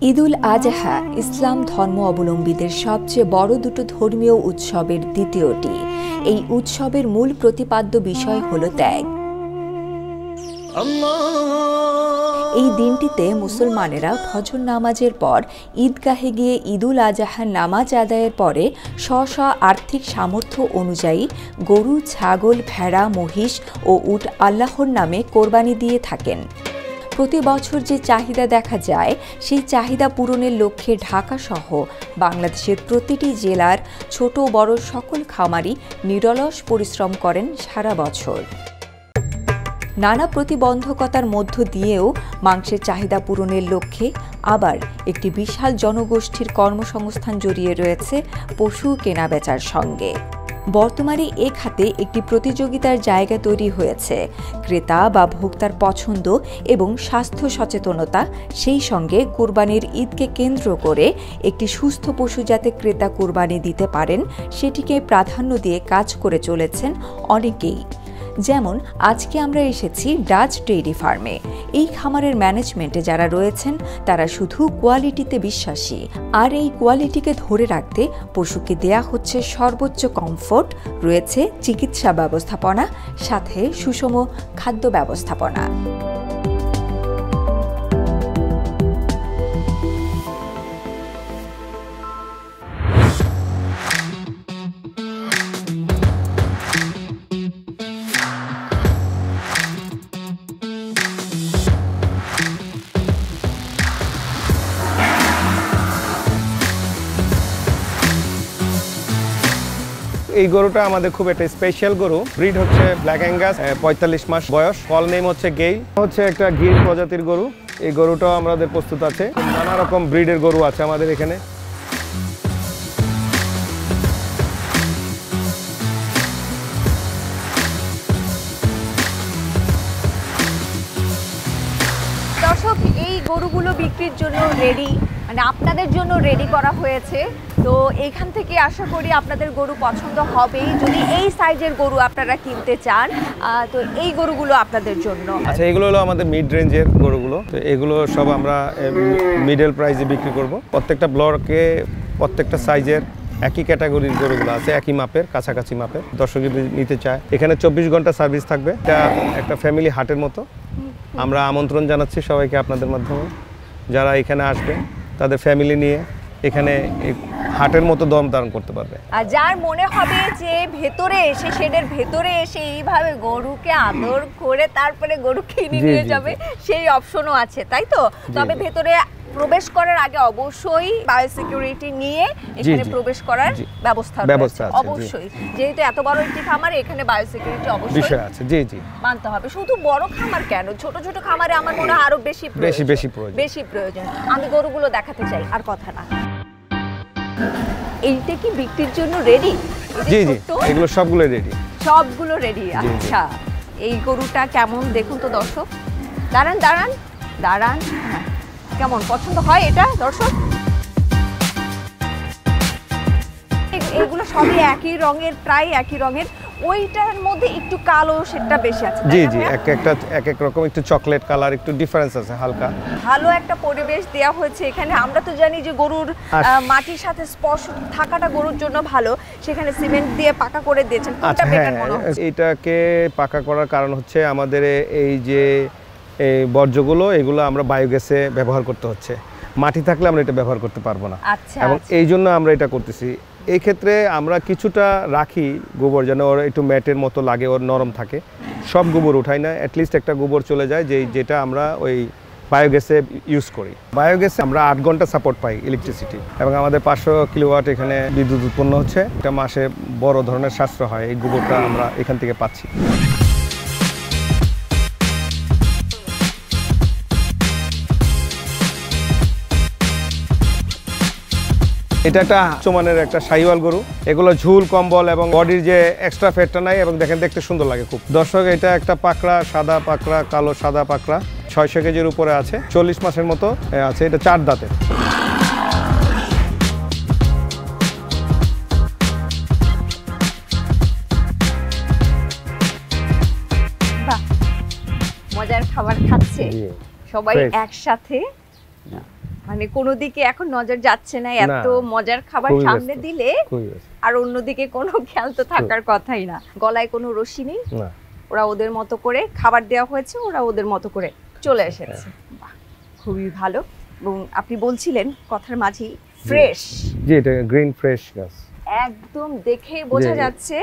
ঈদুল আজহা ইসলাম ধর্ম অবলম্বীদের সবচেয়ে বড় দুটো ধর্মীয় উৎসবের দ্বিতীয়টি। এই উৎসবের মূল প্রতিপাদ্য বিষয় হল ত্যাগ। এই দিনটিতে মুসলমানেরা ফজর নামাজের পর ঈদগাহে গিয়ে ঈদুল আজহার নামাজ আদায়ের পরে স্ব আর্থিক সামর্থ্য অনুযায়ী গরু, ছাগল, ভেড়া, মহিষ ও উট আল্লাহর নামে কোরবানি দিয়ে থাকেন। প্রতি বছর যে চাহিদা দেখা যায় সেই চাহিদা পূরণের লক্ষ্যে ঢাকাসহ বাংলাদেশের প্রতিটি জেলার ছোট বড় সকল খামারি নিরলস পরিশ্রম করেন সারা বছর। নানা প্রতিবন্ধকতার মধ্য দিয়েও মাংসের চাহিদা পূরণের লক্ষ্যে আবার একটি বিশাল জনগোষ্ঠীর কর্মসংস্থান জড়িয়ে রয়েছে পশু কেনাবেচার সঙ্গে। বর্তমানে এ খাতে একটি প্রতিযোগিতার জায়গা তৈরি হয়েছে। ক্রেতা বা ভোক্তার পছন্দ এবং স্বাস্থ্য সচেতনতা, সেই সঙ্গে কুরবানির ঈদকে কেন্দ্র করে একটি সুস্থ পশু যাতে ক্রেতা কুরবানি দিতে পারেন সেটিকে প্রাধান্য দিয়ে কাজ করে চলেছেন অনেকেই। যেমন আজকে আমরা এসেছি ডাচ ডেইরি ফার্মে। এই খামারের ম্যানেজমেন্টে যারা রয়েছেন তারা শুধু কোয়ালিটিতে বিশ্বাসী, আর এই কোয়ালিটিকে ধরে রাখতে পশুকে দেয়া হচ্ছে সর্বোচ্চ কমফোর্ট, রয়েছে চিকিৎসা ব্যবস্থাপনা, সাথে সুষম খাদ্য ব্যবস্থাপনা। এই গরুটা আমাদের খুব একটা স্পেশাল গরু। ব্রিড হচ্ছে ব্ল্যাক অ্যাঙ্গাস, 45 মাস বয়স। কল নেম হচ্ছে গেইল, হচ্ছে একটা গির প্রজাতির গরু। এই গরুটাও আমাদের প্রস্তুত আছে। নানা রকম ব্রিডের গরু আছে আমাদের এখানে। দর্শক, এই গরুগুলো বিক্রির জন্য রেডি, মানে আপনাদের জন্য রেডি করা হয়েছে। তো এইখান থেকে আশা করি আপনাদের গরু পছন্দ হবেই। যদি এই সাইজের গরু আপনারা কিনতে চান তো এই গরুগুলো আপনাদের জন্য। আচ্ছা, এগুলো হলো আমাদের মিড রেঞ্জের গরুগুলো। তো এগুলো সব আমরা মিডল প্রাইসে বিক্রি করব। প্রত্যেকটা ব্লকে প্রত্যেকটা সাইজের একই ক্যাটাগরির গরুগুলো আছে, একই মাপের, কাছাকাছি মাপের। দর্শক নিতে চায়, এখানে 24 ঘন্টা সার্ভিস থাকবে। এটা একটা ফ্যামিলি হাটের মতো। আমরা আমন্ত্রণ জানাচ্ছি সবাইকে আপনাদের মাধ্যমে, যারা এখানে আসবে তাদের ফ্যামিলি নিয়ে এখানে হাটের মতো দম ধারণ করতে পারবে। আর যার মনে হবে যে ভেতরে এসে, শেডের ভেতরে এসে এইভাবে গরুকে আদর করে তারপরে গরু কিনে নিয়ে যাবে, সেই অপশনও আছে, তাই তো? তবে ভেতরে প্রবেশ করার আগে অবশ্যই বায়োসিকিউরিটি নিয়ে এখানে প্রবেশ করার ব্যবস্থা আছে অবশ্যই। যেহেতু এত বড় একটি খামার, এখানে বায়োসিকিউরিটি অবশ্যই বিষয় আছে, জি জি মানতে হবে। শুধু বড় খামার কেন, ছোট ছোট খামারে আমার মনে হয় আরো বেশি প্রয়োজন। আমি গরুগুলো দেখাতে চাই, আর কথা না। এইটা কি বিক্রির জন্য রেডি? জি জি, এগুলো সবগুলো রেডি। সবগুলো রেডি, আচ্ছা। এই গরুটা কেমন দেখুন তো দর্শক। দাঁড়ান দাঁড়ান দাঁড়ান, কেমন পছন্দ হয় এটা দর্শক? এগুলো সবই একই রঙের, প্রায় একই রঙের। ওইটার মধ্যে একটু কালো সেটা বেশি আছে। জি জি, এক এক রকম একটু চকলেট কালার, একটু ডিফারেন্স আছে হালকা। ভালো একটা পরিবেশ দেওয়া হয়েছে এখানে। আমরা তো জানি যে গরুর মাটির সাথে স্পর্শ থাকাটা গরুর জন্য ভালো, সেখানে সিমেন্ট দিয়ে পাকা করে দিয়েছেন। কোনটা বেটার মনে হচ্ছে? এটাকে পাকা করার কারণ হচ্ছে আমাদের এই যে এই বর্জ্যগুলো, এগুলো আমরা বায়োগ্যাসে ব্যবহার করতে হচ্ছে। মাটি থাকলে আমরা এটা ব্যবহার করতে পারবো না, এবং এই জন্য আমরা এটা করতেছি। এই ক্ষেত্রে আমরা কিছুটা রাখি গোবর, যেন ওর একটু ম্যাটের মতো লাগে, ওর নরম থাকে। সব গোবর উঠাই না, অ্যাটলিস্ট একটা গোবর চলে যায়, যেটা আমরা ওই বায়োগ্যাসে ইউজ করি। বায়োগ্যাসে আমরা 8 ঘন্টা সাপোর্ট পাই ইলেকট্রিসিটি, এবং আমাদের 500 কিলোওয়াট এখানে বিদ্যুৎ উৎপন্ন হচ্ছে। একটা মাসে বড় ধরনের সাশ্রয় হয়, এই গোবরটা আমরা এখান থেকে পাচ্ছি। এটা একটা উচ্চমানের একটা শাহিওয়াল গরু। এগুলো ঝুল, কম্বল এবং বডির যে এক্সট্রা ফ্যাটটা নাই, এবং দেখেন দেখতে সুন্দর লাগে খুব। দর্শক, এটা একটা পাকড়া, সাদা পাকড়া, কালো সাদা পাকড়া, 600 কেজির উপরে আছে, 40 মাসের মতো আছে। এটা 4 দাঁতের। মজার খাবার খাচ্ছে সবাই একসাথে। মানে কোনো দিকে এখন নজর যাচ্ছে না, এত মজার খাবার সামনে দিলে আর অন্যদিকে কোনো খেয়াল তো থাকার কথাই না। গলায় কোনো রশি নেই, ওরা ওদের মতো করে খাবার দেওয়া হয়েছে, ওরা ওদের মতো করে চলে এসেছে। বাহ, খুবই ভালো। এবং আপনি বলছিলেন কথার মাঝেই ফ্রেশ, জি এটা গ্রিন ফ্রেশ গাছ, একদম দেখে বোঝা যাচ্ছে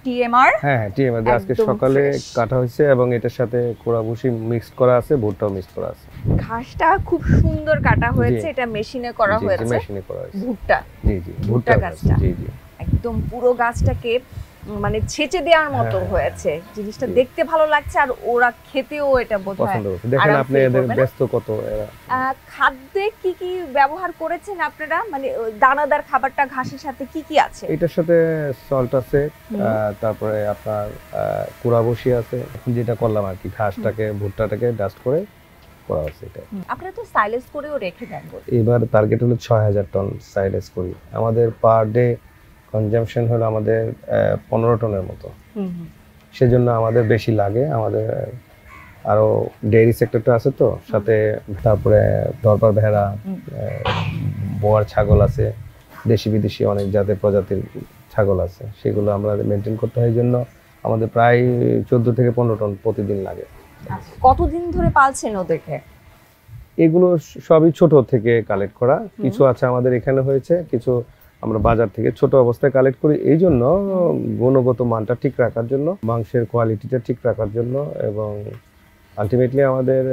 টিএমআর। হ্যাঁ টিএমআর আজকে সকালে কাটা হয়েছে এবং এটার সাথে কোড়া ভুসি মিক্স করা আছে, ভুট্টাও মিক্স করা আছে। ঘাসটা খুব সুন্দর কাটা হয়েছে, এটা মেশিনে করা হয়েছে, মেশিনে করা হয়েছে। ভুট্টা, জি জি ভুট্টা গাছটা, জি জি একদম পুরো গাছটাকে মানে ছেঁচে দেওয়ার মতো হয়েছে। জিনিসটা দেখতে ভালো লাগছে আর ওরা খেতেও এটা বোধহয় দেখেন আপনি এদের ব্যস্ত কত। এরা খাদ্যে কি কি ব্যবহার করেছেন আপনারা, মানে দানাদার খাবারটা ঘাসের সাথে কি কি আছে? এটার সাথে সল্ট আছে, তারপরে আপনার কুড়া বসি আছে, যেটা করলাম আর কি ঘাসটাকে ভুট্টাটাকে ডাস্ট করে করা আছে। এটা আপনারা তো সাইলেজ করেও রেখে দেন। এবার টার্গেট হলো 6000 টন সাইলেজ করি। আমাদের পার ডে কনজাম্পশন হলো আমাদের 15 টনের মতো, সেজন্য আমাদের বেশি লাগে। আমাদের আরো ডেইরি সেক্টরটা আছে তো সাথে, তারপরে দরবার ভেড়া, বোয়ার ছাগল আছে, দেশি বিদেশি অনেক জাতের প্রজাতির ছাগল আছে, সেগুলো আমরা মেনটেন করতে হয়। জন্য আমাদের প্রায় 14 থেকে 15 টন প্রতিদিন লাগে। কতদিন ধরে পালছেন ওদেরকে? এগুলো সবই ছোট থেকে কালেক্ট করা, কিছু আছে আমাদের এখানে হয়েছে, কিছু আমরা বাজার থেকে ছোট অবস্থায় কালেক্ট করি। এই জন্য গুণগত মানটা ঠিক রাখার জন্য, মাংসের কোয়ালিটিটা ঠিক রাখার জন্য, এবং আলটিমেটলি আমাদের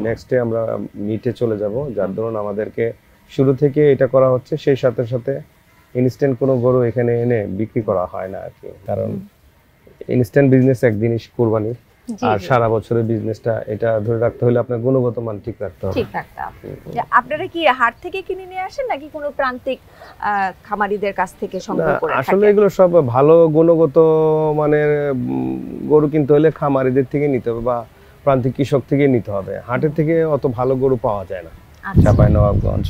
নেক্সটে আমরা মিটে চলে যাব। যার ধরুন আমাদেরকে শুরু থেকে এটা করা হচ্ছে, সেই সাথে সাথে ইনস্ট্যান্ট কোনো গরু এখানে এনে বিক্রি করা হয় না আর কি, কারণ ইনস্ট্যান্ট বিজনেস একদিনই কুরবানি, আর সারা বছরের বিজনেসটা এটা ধরে রাখতে হলে আপনার গুণগত মান ঠিক রাখতে হবে। ঠিক রাখতে হবে। আপনারা কি হাট থেকে কিনে নিয়ে আসেন নাকি কোনো প্রান্তিক খামারিদের কাছ থেকে সংগ্রহ করে থাকেন? আসলে এগুলো সব ভালো গুণগত মানের গরু কিনতে হলে খামারিদের থেকে নিতে হবে বা প্রান্তিক কৃষক থেকে নিতে হবে। হাটের থেকে অত ভালো গরু পাওয়া যায় না। চাঁপাইনবাবগঞ্জ,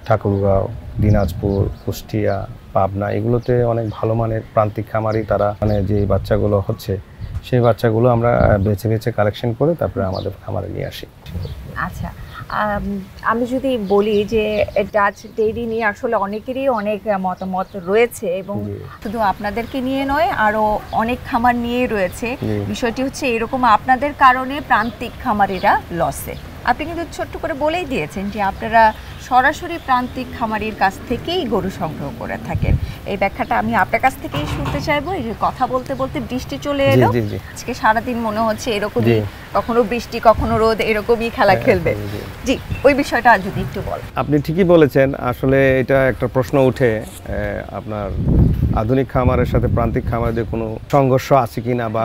ঠাকুরগাঁও, দিনাজপুর, কুষ্টিয়া, পাবনা এগুলোতে অনেক ভালো মানের প্রান্তিক খামারি, তারা মানে যে বাচ্চাগুলো হচ্ছে সেই বাচ্চাগুলো আমরা বেছে বেছে কালেকশন করে তারপরে আমাদের খামারে নিয়ে আসি। আচ্ছা, আমি যদি বলি যে ডাচ ডেইরি নিয়ে আসলে অনেকেরই অনেক মতামত রয়েছে, এবং শুধু আপনাদেরকে নিয়ে নয় আরও অনেক খামার নিয়েই রয়েছে। বিষয়টি হচ্ছে এরকম, আপনাদের কারণে প্রান্তিক খামারিরা লসে। আপনি কিন্তু ছোট্ট করে বলেই দিয়েছেন যে আপনারা সরাসরি প্রান্তিক খামারির কাছ থেকেই গরু সংগ্রহ করে থাকেন। এই ব্যাখ্যাটা আমি আপনার কাছ থেকেই শুনতে চাইবো। এই যে কথা বলতে বলতে বৃষ্টি চলে এলো, আজকে সারাদিন মনে হচ্ছে এরকমই, কখনো বৃষ্টি কখনো রোদ, এরকমই খেলা খেলবে। জি, ওই বিষয়টা যদি একটু বল। আপনি ঠিকই বলেছেন, আসলে এটা একটা প্রশ্ন উঠে আপনার আধুনিক খামারের সাথে প্রান্তিক খামারদের কোনো সংঘর্ষ আছে কিনা বা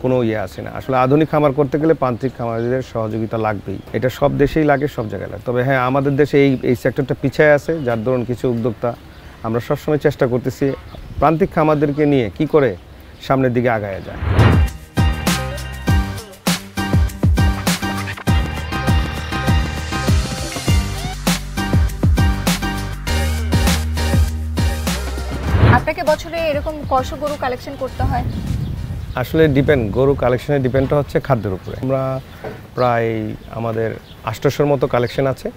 কোনো ইয়ে আছে না। আসলে আধুনিক খামার করতে গেলে প্রান্তিক খামারদের সহযোগিতা লাগবেই, এটা সব দেশেই লাগে, সব জায়গায় লাগে। তবে হ্যাঁ, আমাদের দেশে এই সেক্টরটা পিছায় আছে, যার ধরুন কিছু উদ্যোক্তা আমরা সবসময় চেষ্টা করতেছি প্রান্তিক খামারদেরকে নিয়ে কি করে সামনের দিকে আগায় যায়। আপনাকে বছরে এরকম কয়শো গরু কালেকশন করতে হয়? আসলে ডিপেন্ড, গরু কালেকশনের ডিপেন্ডটা হচ্ছে খাদ্যের উপরে। আমরা প্রায় আমাদের 800-র মতো কালেকশন আছে,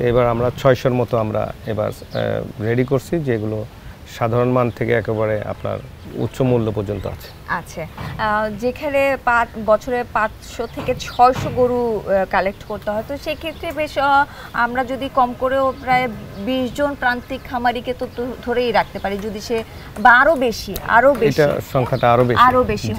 এবার আমরা 600-র মতো আমরা এবার রেডি করছি, যেগুলো সাধারণ মান থেকে একেবারে আপনার উচ্চ মূল্য পর্যন্ত আছে। আচ্ছা, যেখানে বছরে 500 থেকে 600 গরু কালেক্ট করতে হয়, তো সেক্ষেত্রে বেশ আমরা যদি কম করেও প্রায় 20 জন প্রান্তিক খামারিকে তো ধরেই রাখতে পারি, যদি সে বা আরও বেশি এটা সংখ্যাটা আরও বেশি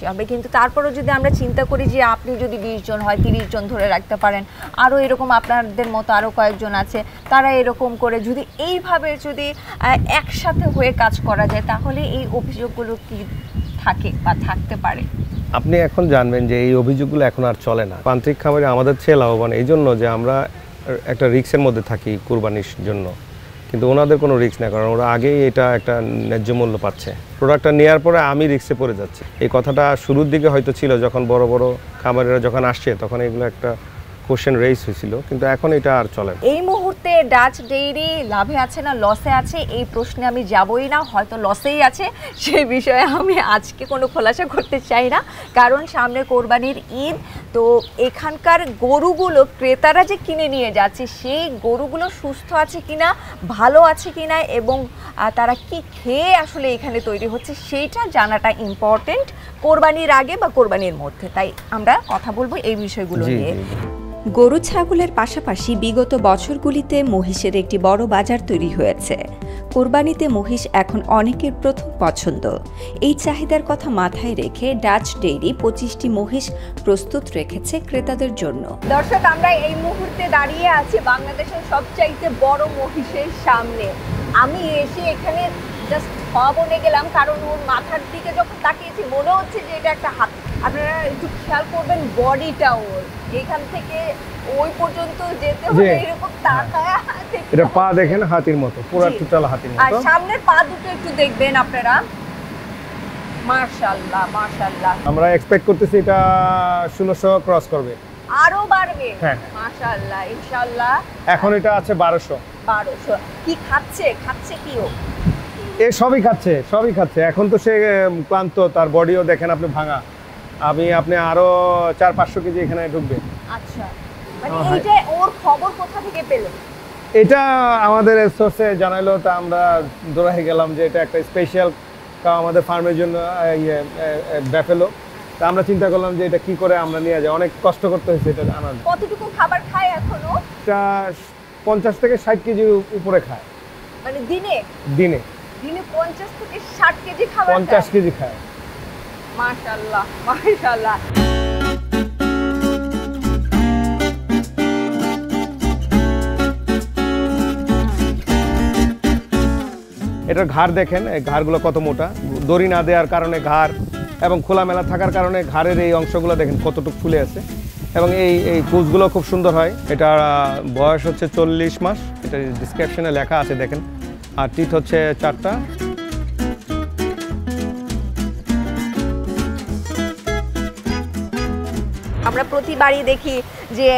হবে। কিন্তু তারপরেও যদি আমরা চিন্তা করি যে আপনি যদি 20 জন হয়, 30 জন ধরে রাখতে পারেন, আরও এরকম আপনাদের মতো আরও কয়েকজন আছে, তারা এরকম করে যদি এইভাবে যদি একসাথে হয়ে কাজ করা যায়, তাহলে এই অভিযোগগুলো কি থাকে বা থাকতে পারে? আপনি এখন জানবেন যে এই অভিযোগগুলো এখন আর চলে না। প্রান্তিক খামারে আমাদের চেয়ে লাভবান এই জন্য যে আমরা একটা রিস্কের মধ্যে থাকি কুরবানির জন্য, কিন্তু ওনাদের কোনো রিস্ক না, কারণ ওরা আগেই এটা একটা ন্যায্য মূল্য পাচ্ছে। প্রোডাক্টটা নেওয়ার পরে আমি রিস্কে পড়ে যাচ্ছি, এই কথাটা শুরুর দিকে হয়তো ছিল, যখন বড় বড় খামারিরা যখন আসছে তখন এগুলো একটা কোশ্চেন রেইজ হয়েছিল, কিন্তু এখন এটা আর চলে না। এই মুহূর্তে ডাচ ডেইরি লাভে আছে না লসে আছে এই প্রশ্নে আমি যাবই না, হয়তো লসেই আছে, সেই বিষয়ে আমি আজকে কোনো খোলাসা করতে চাই না, কারণ সামনে কোরবানির ঈদ। তো এখানকার গরুগুলো ক্রেতারা যে কিনে নিয়ে যাচ্ছে সেই গরুগুলো সুস্থ আছে কিনা, ভালো আছে কিনা, এবং তারা কি খেয়ে আসলে এখানে তৈরি হচ্ছে সেইটা জানাটা ইম্পর্টেন্ট কোরবানির আগে বা কোরবানির মধ্যে। তাই আমরা কথা বলবো এই বিষয়গুলো নিয়ে। গরু ছাগলের পাশাপাশি বিগত বছরগুলিতে মহিষের একটি বড় বাজার তৈরি হয়েছে। কোরবানিতে মহিষ এখন অনেকের প্রথম পছন্দ। এই চাহিদার কথা মাথায় রেখে ডাচ ডেইরি 25টি মহিষ প্রস্তুত রেখেছে ক্রেতাদের জন্য। দর্শক, আমরা এই মুহূর্তে দাঁড়িয়ে আছি বাংলাদেশের সবচাইতে বড় মহিষের সামনে। আমি এসে এখানে জাস্ট বনে গেলাম, কারণ ওর মাথার দিকে যখন তাকিয়েছি মনে হচ্ছে যে এটা একটা হাতি। আপনারা একটু খেয়াল করবেন বডিটা ওর, এখান থেকে ওই পর্যন্ত যেতে হলে এরকম তাকায়। এটা পা দেখেন হাতির মতো, পুরো টোটাল হাতির মতো। আর সামনের পা দুটো একটু দেখবেন আপনারা, মাশাআল্লাহ মাশাআল্লাহ। আমরা এক্সপেক্ট করতেছি এটা 1600 ক্রস করবে, আরো বাড়বে। হ্যাঁ মাশাআল্লাহ ইনশাআল্লাহ। এখন এটা আছে 1200। কি খাচ্ছে কি ও? এ সবই খাচ্ছে। এখন তো সে ক্লান্ত, তার বডিও দেখেন আপনি ভাঙা। আপনি আরো 400-500 কেজি এখানে ঢুকবে। আচ্ছা, মানে এইটা ওর খবর কোথা থেকে পেলেন? এটা আমাদের সোর্সে জানাইলো, তা আমরা দৌড়াই গেলাম যে এটা একটা স্পেশাল আমাদের ফার্মের জন্য ব্যাফেলো। তা আমরা চিন্তা করলাম যে এটা কি করে আমরা নিয়ে যাই, অনেক কষ্ট করতে হয়েছে এটা আনার। কতটুকু খাবার খায় এখনো? এটা 50 থেকে 60 কেজির উপরে খায়। মানে দিনে 50 থেকে 60 কেজি খাবার? 50 কেজি খায়। মাশাআল্লাহ মাশাআল্লাহ। এটার ঘাড় দেখেন, এই ঘাড়গুলো কত মোটা। দড়ি না দেওয়ার কারণে ঘাড় এবং খোলামেলা থাকার কারণে ঘাড়ের এই অংশগুলো দেখেন কতটুকু ফুলে আছে, এবং এই কুচগুলো খুব সুন্দর হয়। এটার বয়স হচ্ছে 40 মাস, এটা ডিসক্রিপশনে লেখা আছে দেখেন। আর টিথ হচ্ছে 4টা। আমরা প্রতিবারই দেখি যে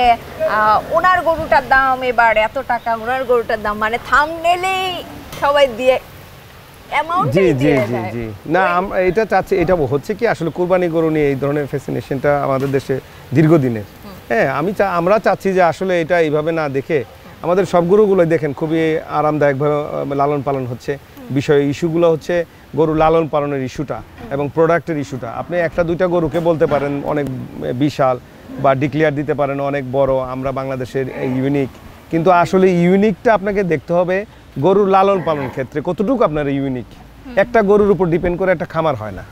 ওনার গরুটার দাম এবার এত টাকা, ওনার গরুটার দাম, মানে থাম্বনেলেই সবাই দিয়ে জি না, আমরা এটা চাচ্ছি। এটা হচ্ছে কি আসলে কুরবানি গরু নিয়ে এই ধরনের ফ্যাসিনেশনটা আমাদের দেশে দীর্ঘদিনের। হ্যাঁ, আমরা চাচ্ছি যে আসলে এটা এইভাবে না দেখে আমাদের সব গরুগুলোই দেখেন খুবই আরামদায়কভাবে লালন পালন হচ্ছে। ইস্যুগুলো হচ্ছে গরু লালন পালনের ইস্যুটা এবং প্রোডাক্টের ইস্যুটা। আপনি একটা দুইটা গরুকে বলতে পারেন অনেক বিশাল বা ডিক্লেয়ার দিতে পারেন অনেক বড়, আমরা বাংলাদেশের ইউনিক, কিন্তু আসলে ইউনিকটা আপনাকে দেখতে হবে গরুর লালন পালন ক্ষেত্রে কতটুকু আপনার ইউনিক। একটা গরুর উপর ডিপেন্ড করে একটা খামার হয় না।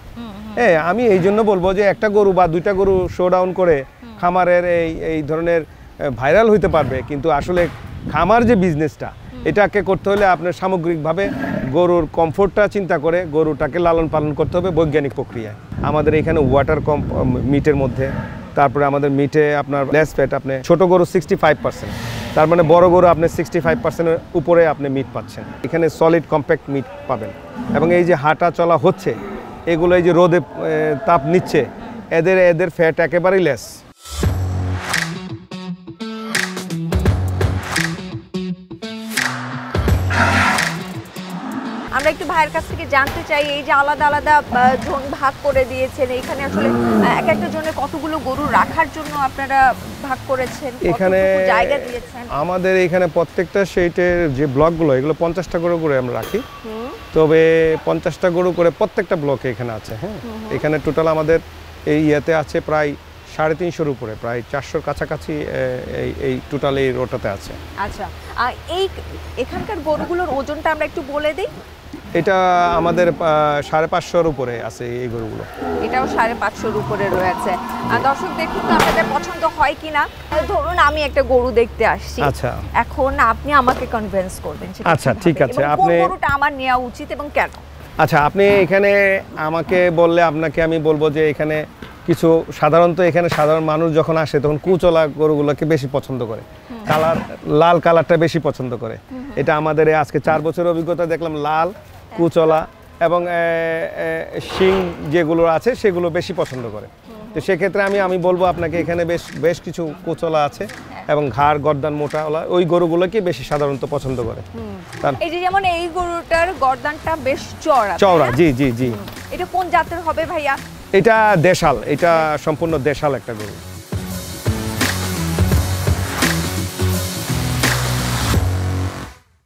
হ্যাঁ, আমি এই জন্য বলবো যে একটা গরু বা দুইটা গরু শো ডাউন করে খামারের এই ধরনের ভাইরাল হইতে পারবে, কিন্তু আসলে খামার যে বিজনেসটা এটাকে করতে হলে আপনার সামগ্রিকভাবে গরুর কমফোর্টটা চিন্তা করে গরুটাকে লালন পালন করতে হবে বৈজ্ঞানিক প্রক্রিয়ায়। আমাদের এখানে ওয়াটার মিটের মধ্যে, তারপরে আমাদের মিটে আপনার লেস ফ্যাট, আপনি ছোট গরু 65%, তার মানে বড় গরু আপনি 65%-এর উপরে আপনি মিট পাচ্ছেন। এখানে সলিড কম্প্যাক্ট মিট পাবেন। এবং এই যে হাঁটা চলা হচ্ছে, এগুলো এই যে রোদে তাপ নিচ্ছে, এদের ফ্যাট একেবারেই লেস। আমরা একটু ভাইয়ের কাছ থেকে জানতে চাই, এই যে আলাদা আলাদা জোন ভাগ করে দিয়েছেন, এখানে আসলে এক একটা জোনে কতগুলো গরু রাখার জন্য আপনারা ভাগ করেছেন, এখানে জায়গা দিয়েছেন? আমাদের এখানে প্রত্যেকটা সেইটের যে ব্লকগুলো, এগুলো 50টা গরু করে আমরা রাখি। তবে 50টা গরু করে প্রত্যেকটা ব্লকে এখানে আছে। হ্যাঁ, এখানে টোটাল আমাদের এই ইয়েতে আছে প্রায় 350-এর উপরে, প্রায় 400-এর কাছাকাছি এই টোটাল এই রোটাতে আছে। আচ্ছা, এখানকার গরুগুলোর ওজনটা আমরা একটু বলে দিই। এটা আমাদের 550-এর উপরে আছে এই গরুগুলো। এটাও 550-এর উপরে রয়েছে। আর দর্শক দেখুন তো আপনাদের পছন্দ হয় কিনা। ধরুন আমি একটা গরু দেখতে আসছি, আচ্ছা, এখন আপনি আমাকে কনভিন্স করবেন। আচ্ছা ঠিক আছে, আপনি গরুটা আমার নেওয়া উচিত এবং কেন? আচ্ছা, আপনি এখানে আমাকে বললে আপনাকে আমি বলবো যে এখানে কিছু সাধারণত এখানে সাধারণ মানুষ যখন আসে তখন কুচলা গরুগুলোকে বেশি পছন্দ করে, কালার লাল কালারটা বেশি পছন্দ করে। এটা আমাদের আজকে 4 বছরের অভিজ্ঞতা দেখলাম, লাল কুচলা এবং শিং যেগুলো আছে সেগুলো বেশি পছন্দ করে। তো সেক্ষেত্রে আমি বলবো আপনাকে এখানে বেশ কিছু কোচলা আছে এবং ঘাড় গর্দান মোটাওয়ালা ওই গরুগুলোকে বেশি সাধারণত পছন্দ করে। এই যে যেমন এই গরুটার গর্দানটা বেশ চওড়া। চওড়া, জি জি জি। এটা কোন জাতের হবে ভাইয়া? এটা দেশাল, এটা সম্পূর্ণ দেশাল একটা গরু।